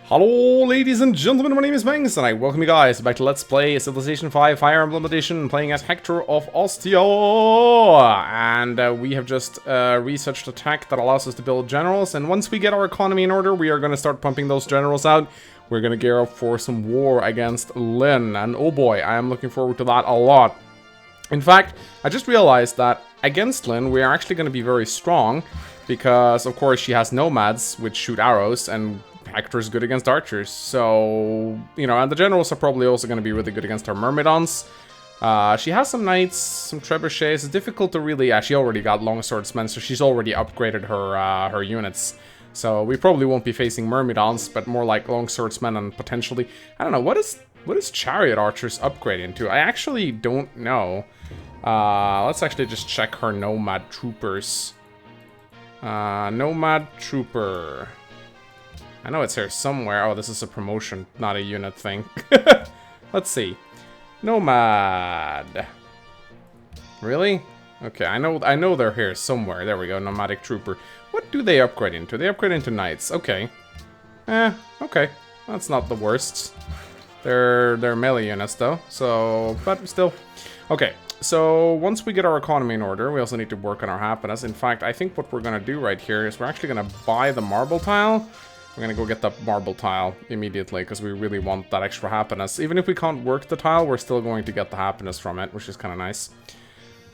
Hello ladies and gentlemen, my name is Mangs and I welcome you guys back to Let's Play Civilization 5 Fire Emblem Edition, playing as Hector of Ostia. And we have just researched a tech that allows us to build generals, and once we get our economy in order, we are going to start pumping those generals out. We're going to gear up for some war against Lyn, and oh boy, I am looking forward to that a lot. In fact, I just realized that against Lyn, we are actually going to be very strong, because of course she has nomads which shoot arrows, and Hector's good against archers, so, you know, and the generals are probably also going to be really good against her myrmidons. She has some knights, some trebuchets. It's difficult to really... she already got longswordsmen, so she's already upgraded her her units. So we probably won't be facing myrmidons, but more like longswordsmen and potentially... I don't know, what is chariot archers upgrading to? I actually don't know. Let's actually just check her nomad troopers. Nomad trooper... I know it's here somewhere. Oh, this is a promotion, not a unit thing. Let's see. Nomad. Really? Okay, I know they're here somewhere. There we go, nomadic trooper. What do they upgrade into? They upgrade into knights. Okay. Okay. That's not the worst. They're melee units though, so, but still. Okay, so once we get our economy in order, we also need to work on our happiness. In fact, I think what we're gonna do right here is we're actually gonna buy the marble tile. We're gonna go get the marble tile immediately, because we really want that extra happiness. Even if we can't work the tile, we're still going to get the happiness from it, which is kind of nice.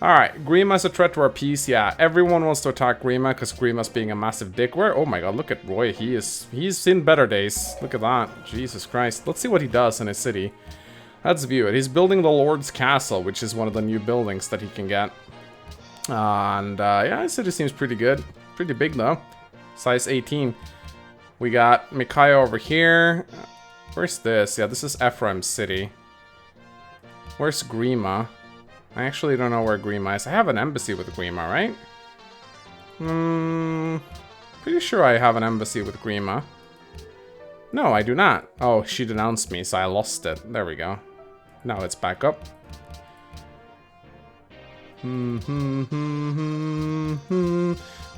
Alright, Grima's a threat to our peace. Yeah, everyone wants to attack Grima, because Grima's being a massive dick. Where? Oh my god, look at Roy. He's seen better days. Look at that. Jesus Christ. Let's see what he does in his city. Let's view it. He's building the Lord's Castle, which is one of the new buildings that he can get. And, yeah, his city seems pretty good. Pretty big, though. Size 18. We got Micaiah over here. Where's this? Yeah, this is Ephraim's city. Where's Grima? I actually don't know where Grima is. I have an embassy with Grima, right? Pretty sure I have an embassy with Grima. No, I do not. Oh, she denounced me, so I lost it. There we go. Now it's back up.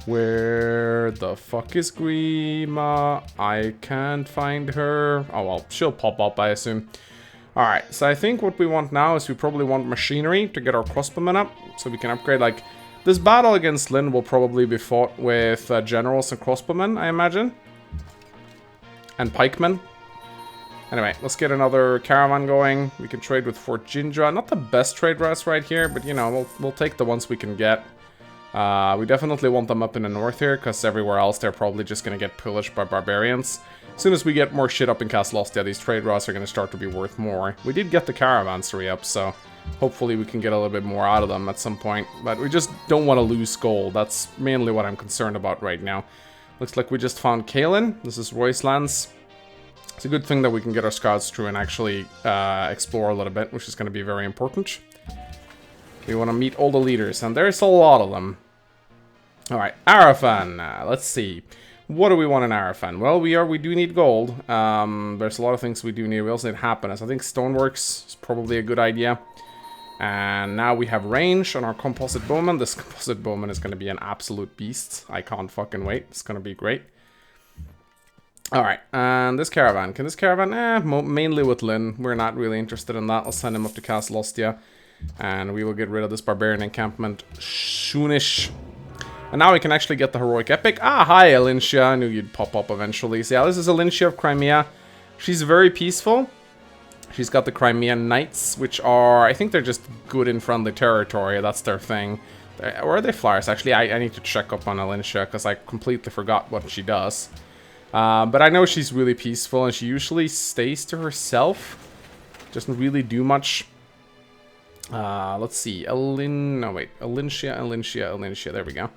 Where the fuck is Grima? I can't find her. Oh well, she'll pop up, I assume. Alright, so I think what we want now is we probably want machinery to get our crossbowmen up, so we can upgrade, like... This battle against Lyn will probably be fought with generals and crossbowmen, I imagine. And pikemen. Anyway, let's get another caravan going. We can trade with Fort Jindra. Not the best trade routes right here, but you know, we'll take the ones we can get. We definitely want them up in the north here, because everywhere else they're probably just going to get pillaged by barbarians. As soon as we get more shit up in Castle Ostia, these trade routes are going to start to be worth more. We did get the caravanserai up, so hopefully we can get a little bit more out of them at some point. But we just don't want to lose gold. That's mainly what I'm concerned about right now. Looks like we just found Kalen. This is Roy's lands. It's a good thing that we can get our scouts through and actually explore a little bit, which is going to be very important. We want to meet all the leaders, and there's a lot of them. Alright, Arafan. Let's see. What do we want in Arafan? Well, we do need gold. There's a lot of things we do need. We also need happiness. I think stoneworks is probably a good idea. And now we have range on our composite bowman. This composite bowman is going to be an absolute beast. I can't fucking wait. It's going to be great. Alright, and this caravan. Can this caravan? Mainly with Lyn. We're not really interested in that. I'll send him up to Castle Ostia. And we will get rid of this barbarian encampment soonish. And now we can actually get the heroic epic. Ah, hi, Alincia. I knew you'd pop up eventually. So yeah, this is Alincia of Crimea. She's very peaceful. She's got the Crimean Knights, which are... I think they're just good in friendly territory. That's their thing. Or are they flyers? Actually, I need to check up on Alincia, because I completely forgot what she does. But I know she's really peaceful, and she usually stays to herself. Doesn't really do much. Let's see. Alincia. There we go.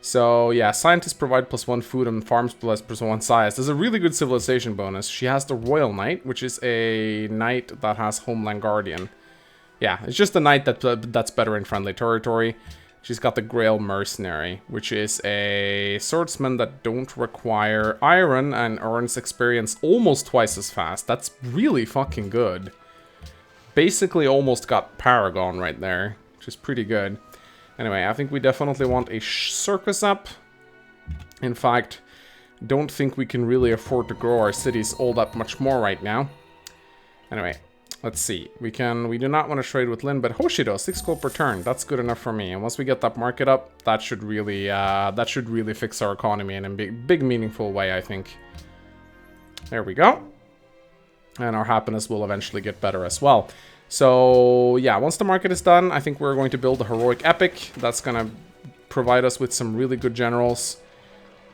So, yeah, scientists provide +1 food and farms +1 size. There's a really good civilization bonus. She has the Royal Knight, which is a knight that has Homeland Guardian. Yeah, it's just a knight that's better in friendly territory. She's got the Grail Mercenary, which is a swordsman that don't require iron and earns experience almost twice as fast. That's really fucking good. Basically almost got Paragon right there, which is pretty good. Anyway, I think we definitely want a circus up. In fact, Don't think we can really afford to grow our cities all that much more right now. Anyway, let's see. We do not want to trade with Lin, but Hoshido, 6 gold per turn. That's good enough for me. And once we get that market up, that should really fix our economy in a big meaningful way, I think. There we go. And our happiness will eventually get better as well. So, yeah, once the market is done, I think we're going to build a heroic epic. That's going to provide us with some really good generals.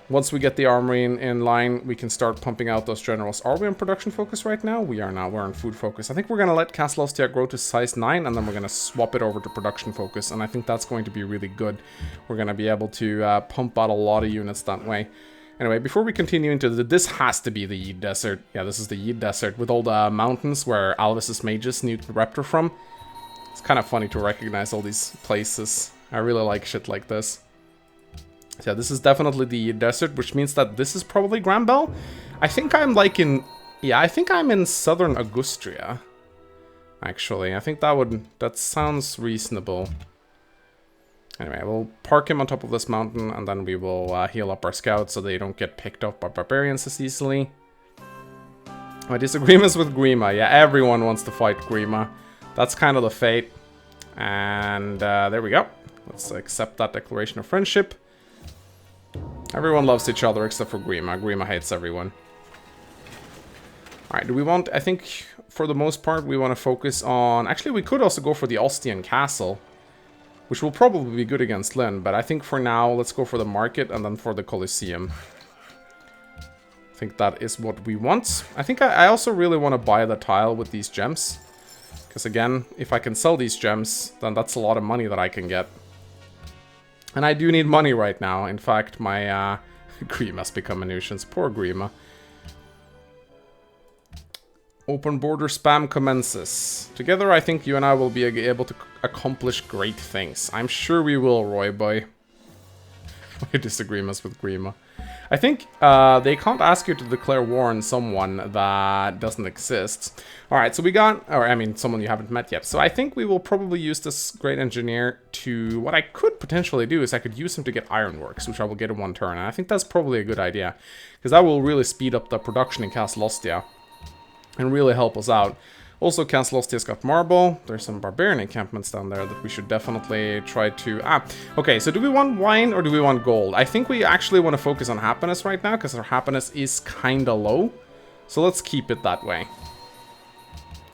Once we get the armory in line, we can start pumping out those generals. Are we on production focus right now? We are now. We're on food focus. I think we're going to let Castle Ostia grow to size 9, and then we're going to swap it over to production focus. And I think that's going to be really good. We're going to be able to pump out a lot of units that way. Anyway, before we continue into this has to be the Yi Desert. Yeah, this is the Yi Desert with all the mountains where Alvis's mages nuked the Raptor from. It's kind of funny to recognize all these places. I really like shit like this. So yeah, this is definitely the Yi Desert, which means that this is probably Grambel. I think I'm like in... Yeah, I think I'm in southern Augustria. Actually, I think that sounds reasonable. Anyway, we'll park him on top of this mountain, and then we will heal up our scouts so they don't get picked up by barbarians as easily. My disagreements with Grima. Yeah, everyone wants to fight Grima. That's kind of the fate. And there we go. Let's accept that declaration of friendship. Everyone loves each other except for Grima. Grima hates everyone. Alright, do we want... I think, for the most part, we want to focus on... Actually, we could also go for the Ostian Castle, which will probably be good against Lin, but I think for now, let's go for the market and then for the Colosseum. I think that is what we want. I think I also really want to buy the tile with these gems. Because again, if I can sell these gems, then that's a lot of money that I can get. And I do need money right now. In fact, my Grima's become a nuisance. Poor Grima. Open border spam commences. Together, I think you and I will be able to accomplish great things. I'm sure we will, Roy boy. My disagreements with Grima. I think they can't ask you to declare war on someone that doesn't exist. Alright, so we got... Or, I mean, someone you haven't met yet. So I think we will probably use this great engineer to... What I could potentially do is I could use him to get ironworks, which I will get in 1 turn. And I think that's probably a good idea. Because that will really speed up the production in Castle Ostia. And really help us out. Also, Castle Ostia's got marble. There's some barbarian encampments down there that we should definitely try to... Okay, so do we want wine or do we want gold? I think we actually want to focus on happiness right now, because our happiness is kinda low. So let's keep it that way.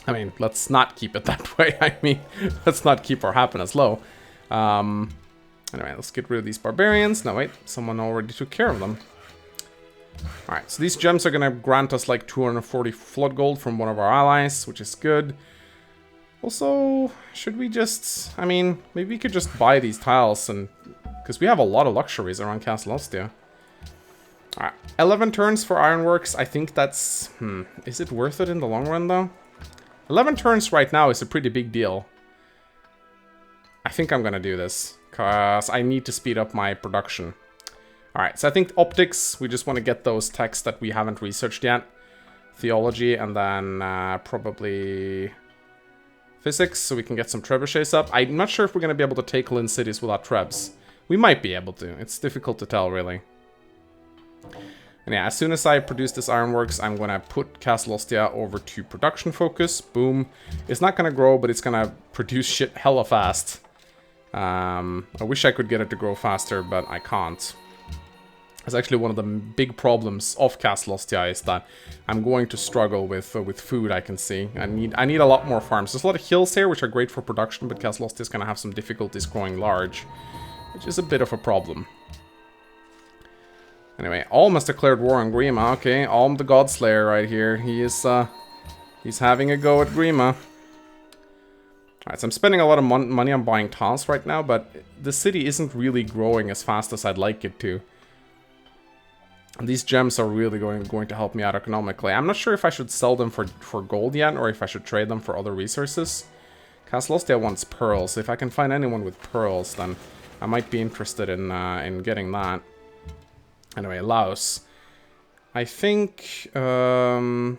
I mean, let's not keep it that way. I mean, let's not keep our happiness low. Anyway, let's get rid of these barbarians. No, wait, someone already took care of them. Alright, so these gems are gonna grant us like 240 flood gold from one of our allies, which is good. Also, should we just... I mean, maybe we could just buy these tiles and... Because we have a lot of luxuries around Castle Ostia. Alright, 11 turns for ironworks. I think that's... Is it worth it in the long run, though? 11 turns right now is a pretty big deal. I think I'm gonna do this, because I need to speed up my production. Alright, so I think optics, we just want to get those texts that we haven't researched yet. Theology, and then probably physics, so we can get some trebuchets up. I'm not sure if we're going to be able to take Lin cities without trebs. We might be able to. It's difficult to tell, really. And yeah, as soon as I produce this ironworks, I'm going to put Castle Ostia over to production focus. Boom. It's not going to grow, but it's going to produce shit hella fast. I wish I could get it to grow faster, but I can't. It's actually one of the big problems of Castle Ostia is that I'm going to struggle with food, I can see. I need a lot more farms. There's a lot of hills here, which are great for production, but Castle Ostia is going to have some difficulties growing large, which is a bit of a problem. Anyway, Alm has declared war on Grima. Okay, Alm the Godslayer right here. He is, he's having a go at Grima. Alright, so I'm spending a lot of money on buying tiles right now, but the city isn't really growing as fast as I'd like it to. These gems are really going to help me out economically. I'm not sure if I should sell them for gold yet, or if I should trade them for other resources. Castle Ostia wants pearls. If I can find anyone with pearls, then I might be interested in getting that. Anyway, Laos. I think... I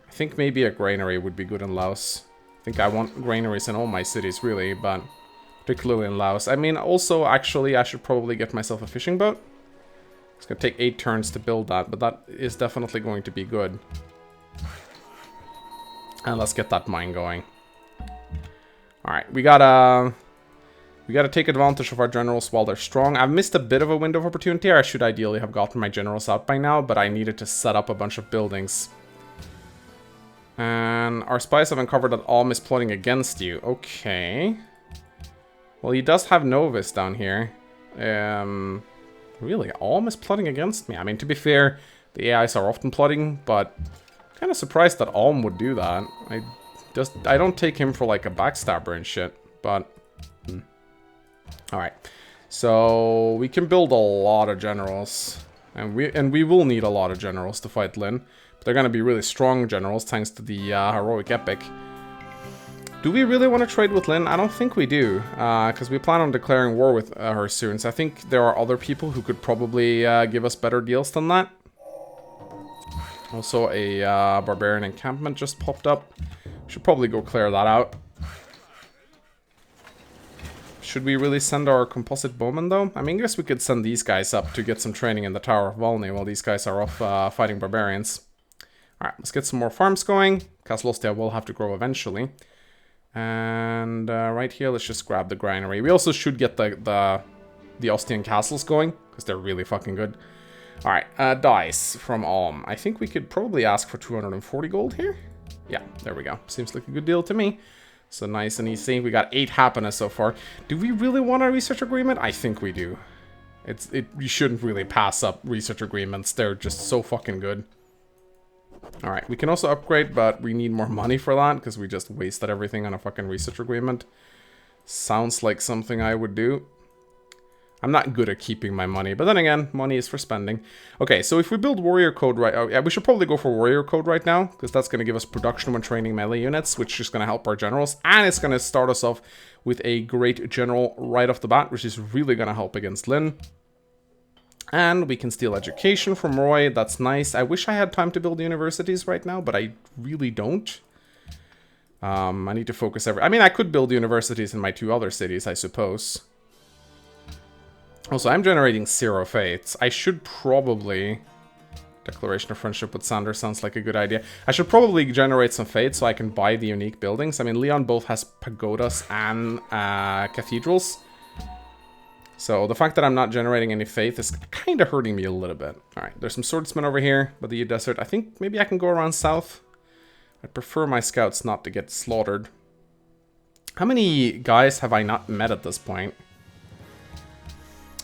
think maybe a granary would be good in Laos. I think I want granaries in all my cities, really, but... particularly in Laos. I mean, also, actually, I should probably get myself a fishing boat. It's going to take 8 turns to build that, but that is definitely going to be good. And let's get that mine going. Alright, we gotta take advantage of our generals while they're strong. I've missed a bit of a window of opportunity. I should ideally have gotten my generals out by now, but I needed to set up a bunch of buildings. And our spies have uncovered that Alm is plotting against you. Okay. Well, he does have Novus down here. Really, Alm is plotting against me. I mean, to be fair, the AIs are often plotting, but kind of surprised that Alm would do that. I don't take him for like a backstabber and shit, but... Alright, so we can build a lot of generals, and we will need a lot of generals to fight Lyn. But they're gonna be really strong generals thanks to the heroic epic. Do we really want to trade with Lyn? I don't think we do, because we plan on declaring war with her soon. So I think there are other people who could probably give us better deals than that. Also, a barbarian encampment just popped up. Should probably go clear that out. Should we really send our composite bowmen, though? I mean, I guess we could send these guys up to get some training in the Tower of Volney while these guys are off fighting barbarians. Alright, let's get some more farms going. Castle Ostia will have to grow eventually. And right here, let's just grab the granary. We also should get the Ostian castles going, because they're really fucking good. Alright, dice from Alm. I think we could probably ask for 240 gold here. Yeah, there we go. Seems like a good deal to me. So nice and easy. We got 8 happiness so far. Do we really want a research agreement? I think we do. You shouldn't really pass up research agreements. They're just so fucking good. Alright, we can also upgrade, but we need more money for that, because we just wasted everything on a fucking research agreement. Sounds like something I would do. I'm not good at keeping my money, but then again, money is for spending. Okay, so if we build warrior code right... Oh, yeah, we should probably go for warrior code right now, because that's going to give us production when training melee units, which is going to help our generals, and it's going to start us off with a great general right off the bat, which is really going to help against Lyn. And we can steal education from Roy, that's nice. I wish I had time to build universities right now, but I really don't. I need to focus I mean, I could build universities in my 2 other cities, I suppose. Also, I'm generating 0 faiths. I should probably... Declaration of friendship with Sander sounds like a good idea. I should probably generate some faiths so I can buy the unique buildings. I mean, Leon both has pagodas and cathedrals. So the fact that I'm not generating any faith is kind of hurting me a little bit. Alright, there's some swordsmen over here by the desert. I think maybe I can go around south. I'd prefer my scouts not to get slaughtered. How many guys have I not met at this point?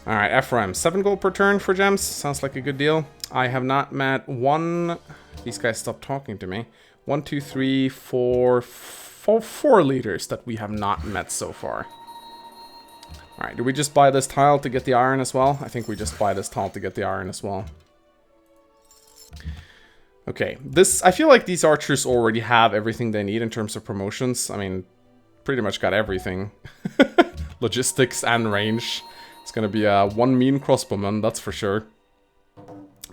Alright, Ephraim, 7 gold per turn for gems. Sounds like a good deal. I have not met one... These guys stopped talking to me. 1, 2, 3, 4... 4 leaders that we have not met so far. Alright, do we just buy this tile to get the iron as well? I think we just buy this tile to get the iron as well. Okay, I feel like these archers already have everything they need in terms of promotions. I mean, pretty much got everything. Logistics and range. It's gonna be a 1 mean crossbowman, that's for sure.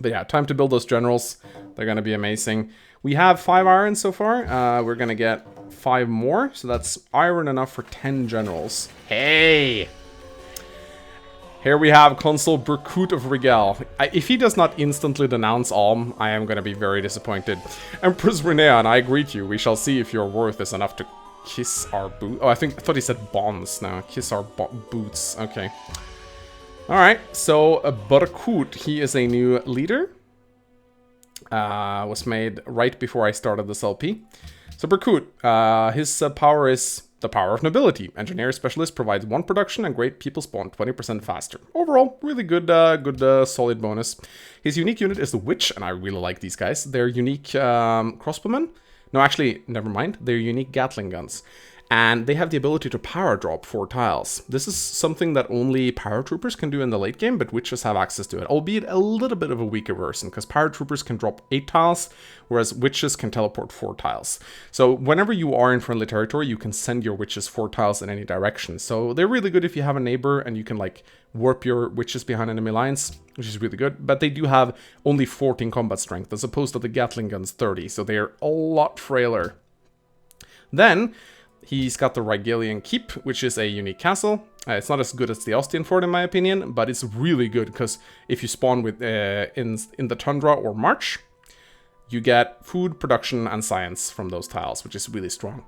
But yeah, time to build those generals. They're gonna be amazing. We have 5 iron so far. We're gonna get 5 more, so that's iron enough for 10 generals. Hey! Here we have Consul Berkut of Rigel. If he does not instantly denounce Alm, I am gonna be very disappointed. Empress Renea, I greet you. We shall see if your worth is enough to kiss our boots. Oh, I thought he said bonds now. Kiss our boots. Okay. Alright, so Berkut, he is a new leader. Was made right before I started this LP. So Berkut, his power is the power of nobility. Engineer specialist provides 1 production and great people spawn 20% faster. Overall, really good, solid bonus. His unique unit is the Witch, and I really like these guys. They're unique crossbowmen. No, actually, never mind. They're unique Gatling guns. And they have the ability to power drop 4 tiles. This is something that only paratroopers can do in the late game, but witches have access to it. Albeit a little bit of a weaker version, because paratroopers can drop 8 tiles, whereas witches can teleport 4 tiles. So whenever you are in friendly territory, you can send your witches 4 tiles in any direction. So they're really good if you have a neighbor and you can like warp your witches behind enemy lines, which is really good. But they do have only 14 combat strength, as opposed to the Gatling guns 30, so they're a lot frailer. Then... he's got the Rigelian Keep, which is a unique castle. It's not as good as the Ostian fort in my opinion, but it's really good because if you spawn with in the tundra or march, you get food, production, and science from those tiles, which is really strong.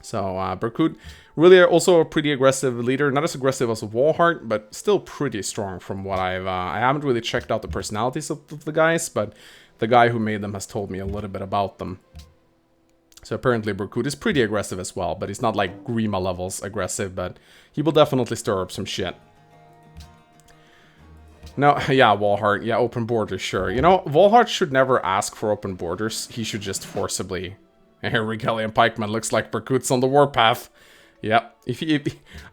So Berkut, really also a pretty aggressive leader, not as aggressive as Wallheart, but still pretty strong from what I haven't really checked out the personalities of the guys, but the guy who made them has told me a little bit about them. So apparently Berkut is pretty aggressive as well, but he's not like Grima levels aggressive, but he will definitely stir up some shit. No, yeah, Wallheart, yeah, open borders, sure. You know, Wallheart should never ask for open borders. He should just forcibly... Here, Regalian Pikeman looks like Berkut's on the warpath. Yep.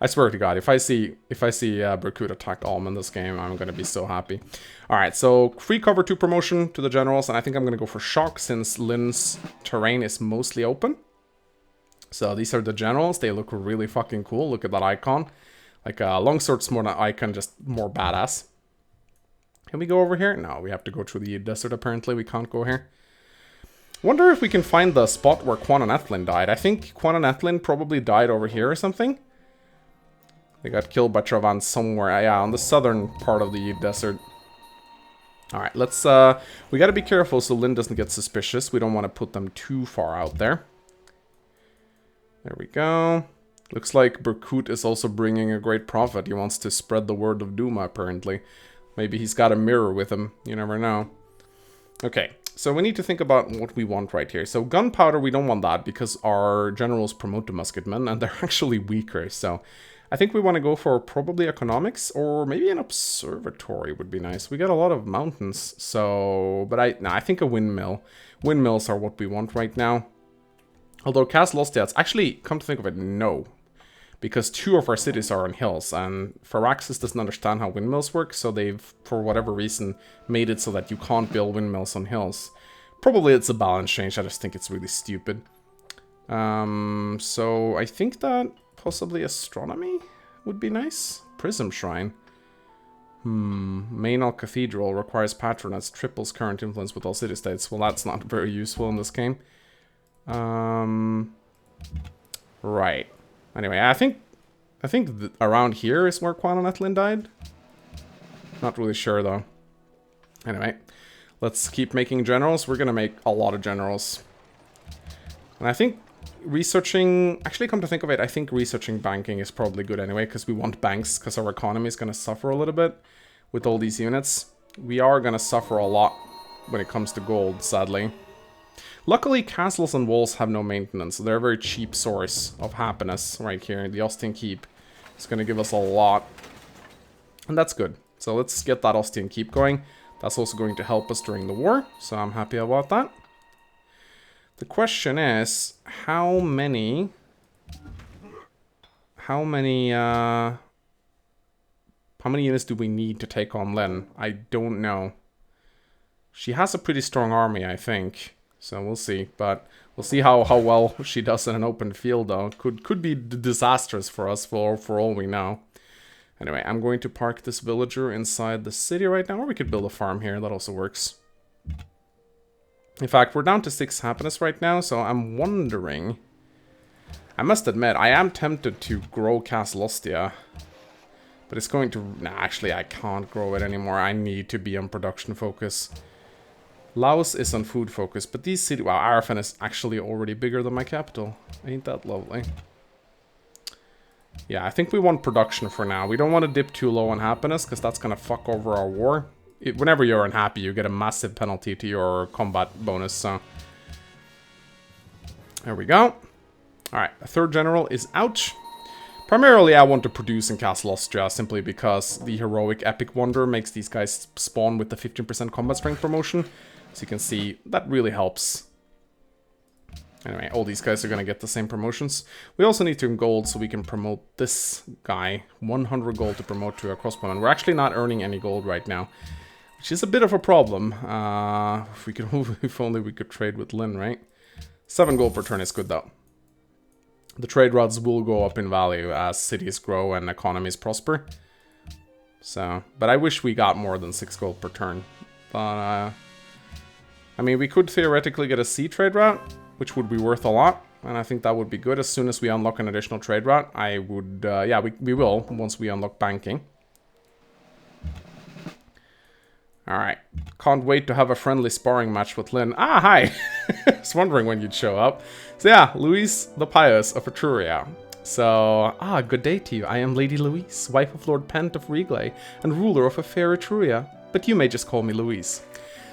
I swear to God, if I see Berkut attacked Alm in this game, I'm gonna be so happy. All right, so free cover 2 promotion to the generals, and I think I'm gonna go for shock since Lin's terrain is mostly open. So these are the generals. They look really fucking cool. Look at that icon. Like longsword's more than icon, just more badass. Can we go over here? No, we have to go through the desert. Apparently, we can't go here. Wonder if we can find the spot where Quan and Ethlin died. I think Quan and Ethlin probably died over here or something. They got killed by Travan somewhere. Yeah, on the southern part of the desert. Alright, let's... we gotta be careful so Lyn doesn't get suspicious. We don't want to put them too far out there. There we go. Looks like Berkut is also bringing a great prophet. He wants to spread the word of Duma, apparently. Maybe he's got a mirror with him. You never know. Okay. So we need to think about what we want right here. So gunpowder, we don't want that because our generals promote the Musketmen and they're actually weaker. So I think we want to go for probably economics or maybe an observatory would be nice. We got a lot of mountains. So, but I think a windmill. Windmills are what we want right now. Although Castle Ostia, actually, come to think of it, no. Because 2 of our cities are on hills, and Firaxis doesn't understand how windmills work, so they've, for whatever reason, made it so that you can't build windmills on hills. Probably it's a balance change, I just think it's really stupid. So I think that possibly astronomy would be nice. Prism Shrine. Mainal Cathedral requires patronage, triples current influence with all city-states. Well, that's not very useful in this game. Right. Anyway, I think around here is where Quan and Ethlin died. Not really sure, though. Anyway, let's keep making generals. We're gonna make a lot of generals. And I think researching... Actually, come to think of it, I think researching banking is probably good anyway, because we want banks, because our economy is gonna suffer a little bit with all these units. We are gonna suffer a lot when it comes to gold, sadly. Luckily, castles and walls have no maintenance, so they're a very cheap source of happiness right here. The Ostian Keep is going to give us a lot, and that's good. So let's get that Ostian Keep going. That's also going to help us during the war, so I'm happy about that. The question is, how many units do we need to take on Lyn? I don't know. She has a pretty strong army, I think. So we'll see, but we'll see how well she does in an open field, though. Could be disastrous for us for all we know. Anyway, I'm going to park this villager inside the city right now, or we could build a farm here. That also works. In fact, we're down to 6 happiness right now, so I'm wondering... I must admit, I am tempted to grow Castle Ostia. But it's going to... Nah, actually, I can't grow it anymore. I need to be on production focus. Laos is on food focus, but these cities... Wow, Arafan is actually already bigger than my capital. Ain't that lovely? Yeah, I think we want production for now. We don't want to dip too low on happiness, because that's going to fuck over our war. Whenever you're unhappy, you get a massive penalty to your combat bonus, so... There we go. Alright, a 3rd general is out. Primarily, I want to produce in Castle Austria, simply because the heroic epic wonder makes these guys spawn with the 15% combat strength promotion. So you can see, that really helps. Anyway, all these guys are going to get the same promotions. We also need 2 gold so we can promote this guy. 100 gold to promote to a crossbowman. We're actually not earning any gold right now, which is a bit of a problem. If only we could trade with Lyn, right? 7 gold per turn is good, though. The trade routes will go up in value as cities grow and economies prosper. So, but I wish we got more than 6 gold per turn. But, I mean, we could theoretically get a sea trade route, which would be worth a lot. And I think that would be good. As soon as we unlock an additional trade route, I would... yeah, we will, once we unlock banking. Alright. Can't wait to have a friendly sparring match with Lynn. Ah, hi! I was wondering when you'd show up. So yeah, Louise the Pious of Etruria. So, good day to you. I am Lady Louise, wife of Lord Pent of Reglay, and ruler of a fair Etruria. But you may just call me Louise.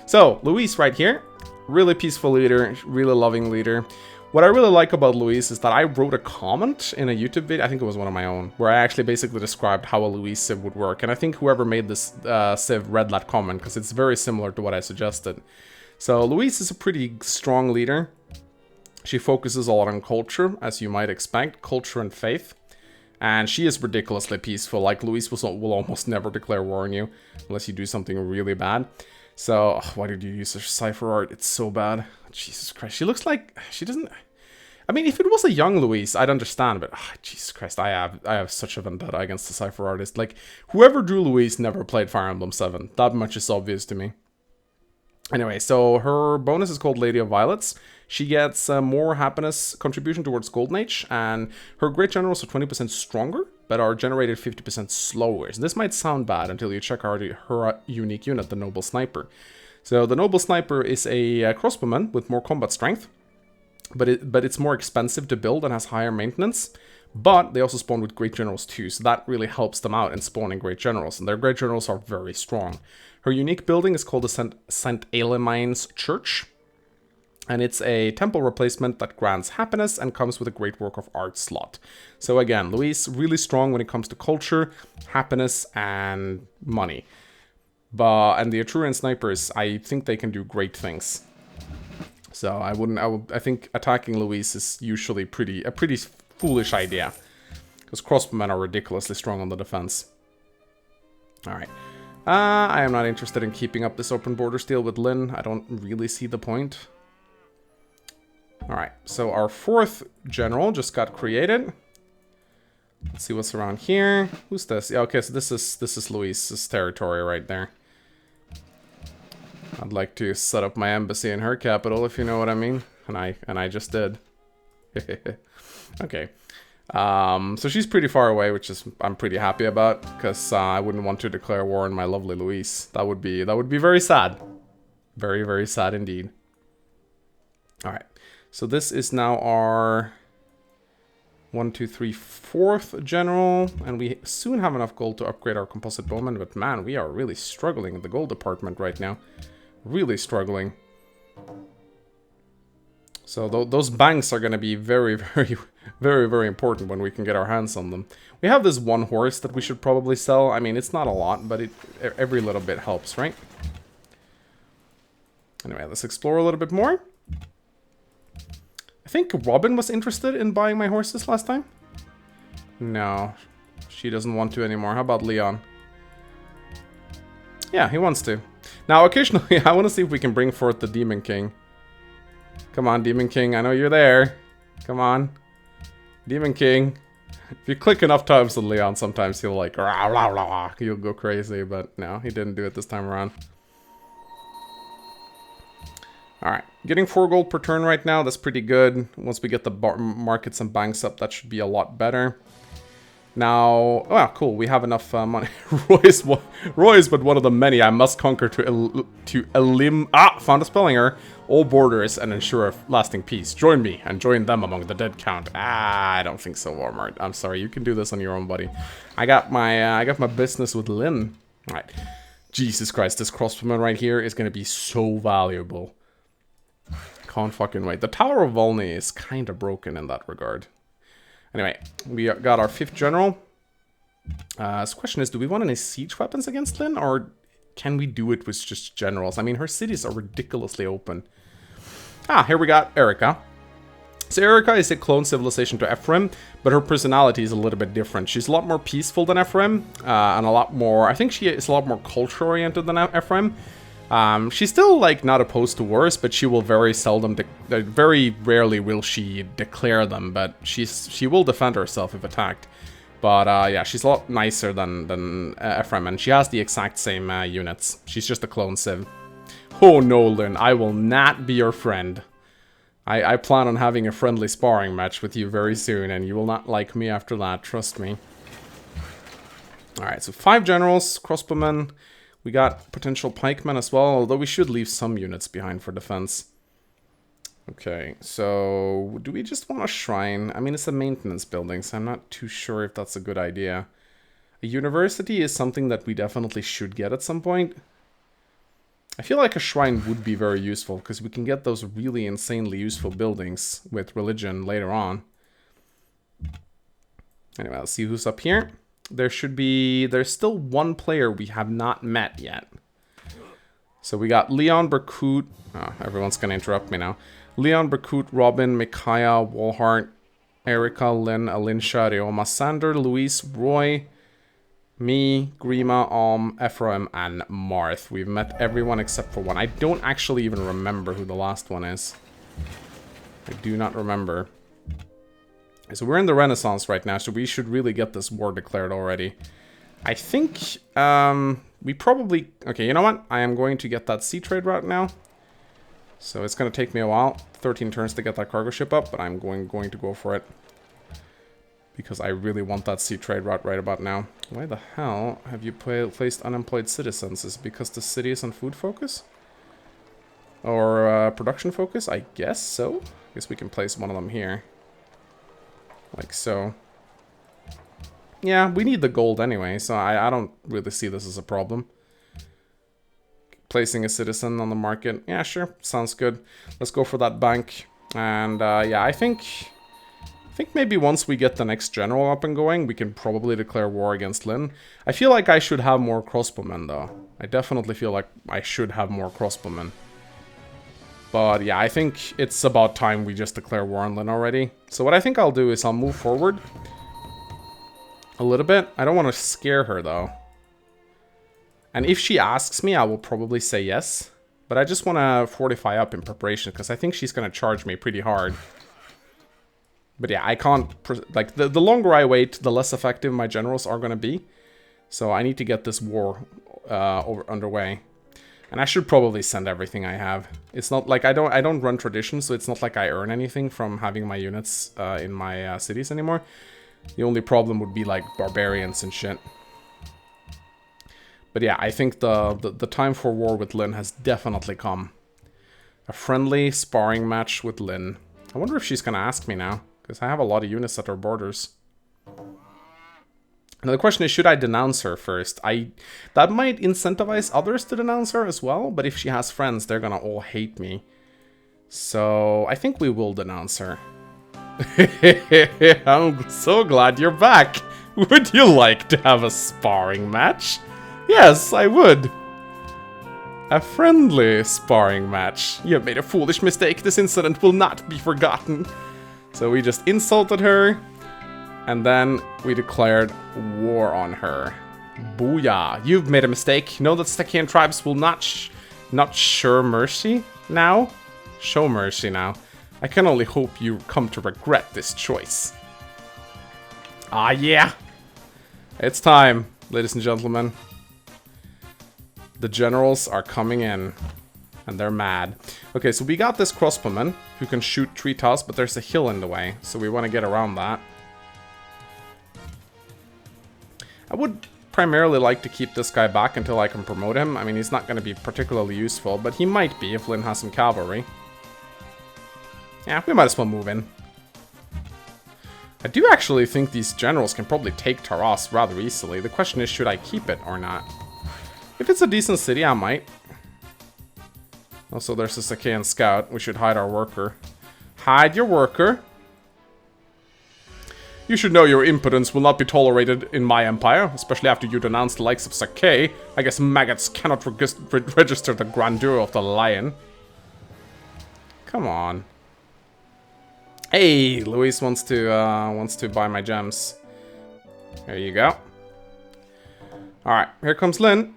So, Louise right here. Really peaceful leader, really loving leader. What I really like about Louise is that I wrote a comment in a YouTube video, I think it was one of my own, where I actually basically described how a Louise Civ would work. And I think whoever made this Civ read that comment, because it's very similar to what I suggested. So Louise is a pretty strong leader. She focuses a lot on culture, as you might expect, culture and faith. And she is ridiculously peaceful, like Louise will almost never declare war on you, unless you do something really bad. So, why did you use such cipher art? It's so bad. Jesus Christ. She looks like... She doesn't... I mean, if it was a young Louise, I'd understand, but... Jesus Christ, I have such a vendetta against the cipher artist. Like, whoever drew Louise never played Fire Emblem 7. That much is obvious to me. Anyway, so her bonus is called Lady of Violets. She gets more happiness contribution towards Golden Age, and her Great Generals are 20% stronger, but are generated 50% slower. So this might sound bad until you check out her unique unit, the Noble Sniper. So the Noble Sniper is a crossbowman with more combat strength, but it's more expensive to build and has higher maintenance. But they also spawn with Great Generals too, so that really helps them out in spawning Great Generals, and their Great Generals are very strong. Her unique building is called the St. Elamine's Church, and it's a temple replacement that grants happiness and comes with a Great Work of Art slot. So again, Louise, really strong when it comes to culture, happiness, and money. And the Etrurian Snipers, I think they can do great things. So I think attacking Louise is usually a pretty foolish idea. Because crossbowmen are ridiculously strong on the defense. Alright. I am not interested in keeping up this open border deal with Lynn. I don't really see the point. Alright, so our 4th general just got created. Let's see what's around here. Who's this? Yeah, okay, so this is Louise's territory right there. I'd like to set up my embassy in her capital, if you know what I mean. And I just did. Okay. So she's pretty far away, which is I'm pretty happy about, because I wouldn't want to declare war on my lovely Louise. That would be very sad. Very, very sad indeed. Alright. So this is now our 1, 2, 3, 4th general, and we soon have enough gold to upgrade our composite bowman, but man, we are really struggling in the gold department right now. Really struggling. So those banks are going to be very, very, very, very important when we can get our hands on them. We have this one horse that we should probably sell. I mean, it's not a lot, but every little bit helps, right? Anyway, let's explore a little bit more. I think Robin was interested in buying my horses last time. No, she doesn't want to anymore. How about Leon? Yeah, he wants to. Now, occasionally, I want to see if we can bring forth the Demon King. Come on, Demon King, I know you're there. Come on. Demon King. If you click enough times on Leon, sometimes he'll like, rah, rah, rah, he'll go crazy, but no, he didn't do it this time around. Alright, getting 4 gold per turn right now, that's pretty good. Once we get the markets and banks up, that should be a lot better. Now, oh, cool, we have enough money. Roy is but one of the many I must conquer to found a spelling error. All borders and ensure a lasting peace. Join me and join them among the dead count. I don't think so, Walmart. I'm sorry, you can do this on your own, buddy. I got my business with Lynn. All right, Jesus Christ, this crossbowman right here is gonna be so valuable. Can't fucking wait. The Tower of Volney is kind of broken in that regard. Anyway, we got our 5th general. The question is, do we want any siege weapons against Lynn, or can we do it with just generals? I mean, her cities are ridiculously open. Ah, here we got Erica. So Erica is a clone civilization to Ephraim, but her personality is a little bit different. She's a lot more peaceful than Ephraim, and a lot more... I think she is a lot more culture-oriented than Ephraim. She's still, like, not opposed to wars, but she will very seldom, very rarely will she declare them, but she will defend herself if attacked. But, yeah, she's a lot nicer than Ephraim, and she has the exact same units. She's just a clone civ. Oh no, Lynn, I will not be your friend. I plan on having a friendly sparring match with you very soon, and you will not like me after that, trust me. Alright, so 5 generals, crossbowmen. We got potential pikemen as well, although we should leave some units behind for defense. Okay, so do we just want a shrine? I mean, it's a maintenance building, so I'm not too sure if that's a good idea. A university is something that we definitely should get at some point. I feel like a shrine would be very useful, because we can get those really insanely useful buildings with religion later on. Anyway, let's see who's up here. There's still one player we have not met yet. So we got Leon, Berkut. Oh, everyone's going to interrupt me now. Leon, Berkut, Robin, Micaiah, Walhart, Erica, Lynn, Alinsha, Rioma, Sander, Luis, Roy, me, Grima, Ephraim, and Marth. We've met everyone except for one. I don't actually even remember who the last one is. I do not remember. So we're in the Renaissance right now, so we should really get this war declared already. I think we probably... Okay, you know what? I am going to get that sea trade route now. So it's going to take me a while. 13 turns to get that cargo ship up, but I'm going to go for it. Because I really want that sea trade route right about now. Why the hell have you placed unemployed citizens? Is it because the city is on food focus? Or production focus? I guess so. I guess we can place one of them here. Like so. Yeah, we need the gold anyway, so I don't really see this as a problem. Placing a citizen on the market. Yeah, sure. Sounds good. Let's go for that bank. And yeah, I think maybe once we get the next general up and going, we can probably declare war against Lynn. I feel like I should have more crossbowmen, though. I definitely feel like I should have more crossbowmen. But yeah, I think it's about time we just declare war on Lynn already. So what I think I'll do is I'll move forward a little bit. I don't want to scare her, though. And if she asks me, I will probably say yes. But I just want to fortify up in preparation, because I think she's going to charge me pretty hard. But yeah, I can't... Like, the longer I wait, the less effective my generals are going to be. So I need to get this war underway. And I should probably send everything I have. It's not like... I don't run tradition, so it's not like I earn anything from having my units in my cities anymore. The only problem would be, like, barbarians and shit. But yeah, I think the time for war with Lynn has definitely come. A friendly sparring match with Lynn. I wonder if she's going to ask me now. Because I have a lot of units at her borders. Now the question is, should I denounce her first? That might incentivize others to denounce her as well. But if she has friends, they're going to all hate me. So I think we will denounce her. I'm so glad you're back. Would you like to have a sparring match? Yes, I would. A friendly sparring match. You have made a foolish mistake. This incident will not be forgotten. So we just insulted her. And then we declared war on her. Booyah. You've made a mistake. Know that Sacaean tribes will not show mercy now. Show mercy now. I can only hope you come to regret this choice. Ah, yeah. It's time, ladies and gentlemen. The generals are coming in. And they're mad. Okay, so we got this crossbowman who can shoot tree toss, but there's a hill in the way. So we want to get around that. I would primarily like to keep this guy back until I can promote him. I mean, he's not going to be particularly useful, but he might be if Lynn has some cavalry. Yeah, we might as well move in. I do actually think these generals can probably take Taras rather easily. The question is, should I keep it or not? If it's a decent city, I might. Also, there's a Sacaean scout. We should hide our worker. Hide your worker. You should know your impotence will not be tolerated in my empire, especially after you denounce the likes of Sacae. I guess maggots cannot register the grandeur of the lion. Come on. Hey, Luis wants to buy my gems. There you go. Alright, here comes Lynn.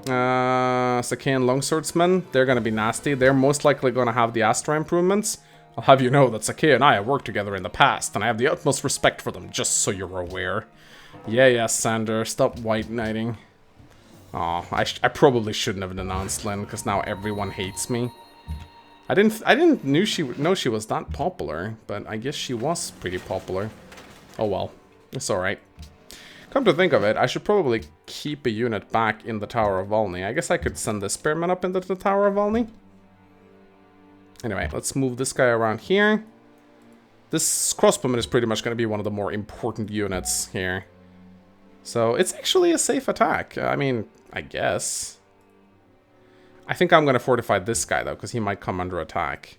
Sacaean longswordsmen, they're gonna be nasty. They're most likely gonna have the Astra improvements. I'll have you know that Sacae and I have worked together in the past, and I have the utmost respect for them, just so you're aware. Yeah, Sander, stop white knighting. Aw, I probably shouldn't have denounced Lynn, because now everyone hates me. I didn't know she was that popular, but I guess she was pretty popular. Oh well, it's alright. Come to think of it, I should probably keep a unit back in the Tower of Volney. I guess I could send the spearman up into the Tower of Volney. Anyway, let's move this guy around here. This crossbowman is pretty much going to be one of the more important units here. So it's actually a safe attack. I mean, I guess. I think I'm going to fortify this guy, though, because he might come under attack.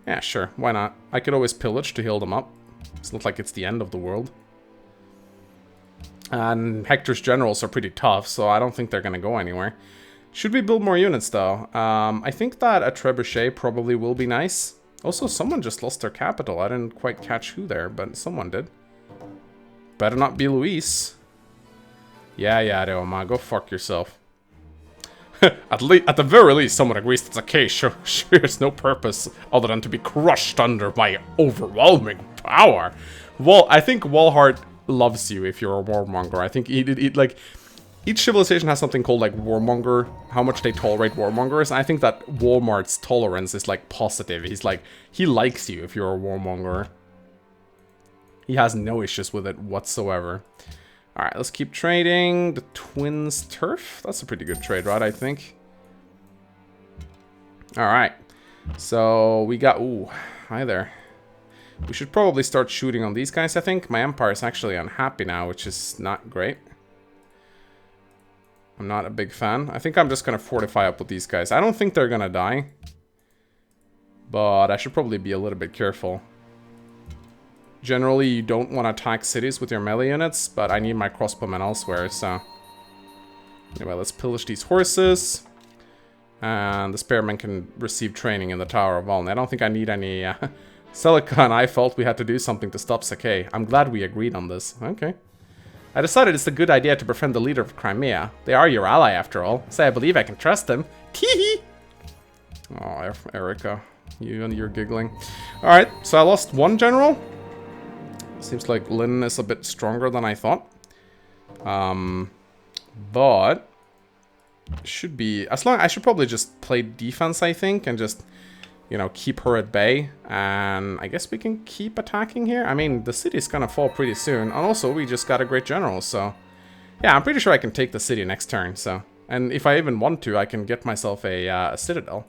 Yeah, sure. Why not? I could always pillage to heal them up. It's not like it's the end of the world. And Hector's generals are pretty tough, so I don't think they're going to go anywhere. Should we build more units, though? I think that a trebuchet probably will be nice. Also, someone just lost their capital. I didn't quite catch who there, but someone did. Better not be Luis. Yeah, Reoma, go fuck yourself. At the very least, someone agrees that Sacae shares no purpose other than to be crushed under my overwhelming power. Well, I think Walhart loves you if you're a warmonger. I think like each civilization has something called like warmonger, how much they tolerate warmongers. And I think that Walmart's tolerance is like positive. He's like, he likes you if you're a warmonger. He has no issues with it whatsoever. Alright, let's keep trading. The Twins Turf. That's a pretty good trade route, I think. Alright. So, we got... Ooh, hi there. We should probably start shooting on these guys, I think. My Empire is actually unhappy now, which is not great. I'm not a big fan. I think I'm just going to fortify up with these guys. I don't think they're going to die. But I should probably be a little bit careful. Generally, you don't want to attack cities with your melee units, but I need my crossbowmen elsewhere, so... Anyway, let's pillage these horses. And the spearmen can receive training in the Tower of Volney. I don't think I need any... Celica and I felt we had to do something to stop Sacae. I'm glad we agreed on this. Okay. I decided it's a good idea to befriend the leader of Crimea. They are your ally, after all. So I believe I can trust them. Teehee! Oh, Erica. You're giggling. Alright, so I lost one general. Seems like Lin is a bit stronger than I thought. But should be as long I should probably just play defense, I think, and just, you know, keep her at bay. And I guess we can keep attacking here. I mean, the city's gonna fall pretty soon. And also, we just got a great general, so... Yeah, I'm pretty sure I can take the city next turn, so... And if I even want to, I can get myself a citadel.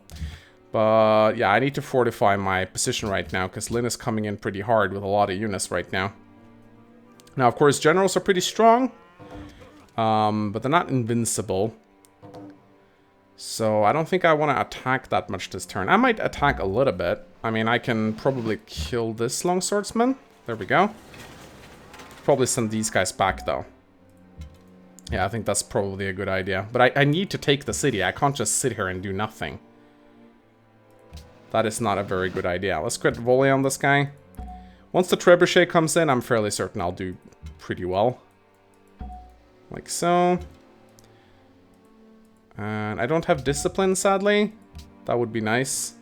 But yeah, I need to fortify my position right now, because Lin is coming in pretty hard with a lot of units right now. Now, of course, generals are pretty strong, but they're not invincible. So I don't think I want to attack that much this turn. I might attack a little bit. I mean, I can probably kill this longswordsman. There we go. Probably send these guys back, though. Yeah, I think that's probably a good idea. But I need to take the city. I can't just sit here and do nothing. That is not a very good idea. Let's get volley on this guy. Once the trebuchet comes in, I'm fairly certain I'll do pretty well. Like so. And I don't have discipline, sadly. That would be nice.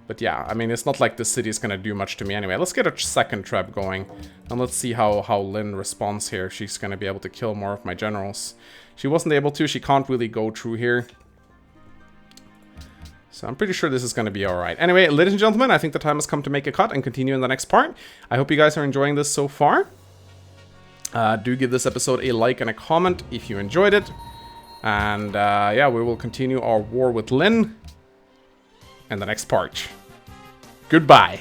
But yeah, I mean, it's not like the city is going to do much to me anyway. Let's get a second treb going. And let's see how Lin responds here. She's going to be able to kill more of my generals. She wasn't able to. She can't really go through here. So I'm pretty sure this is going to be alright. Anyway, ladies and gentlemen, I think the time has come to make a cut and continue in the next part. I hope you guys are enjoying this so far. Do give this episode a like and a comment if you enjoyed it. And yeah, we will continue our war with Lin in the next part. Goodbye.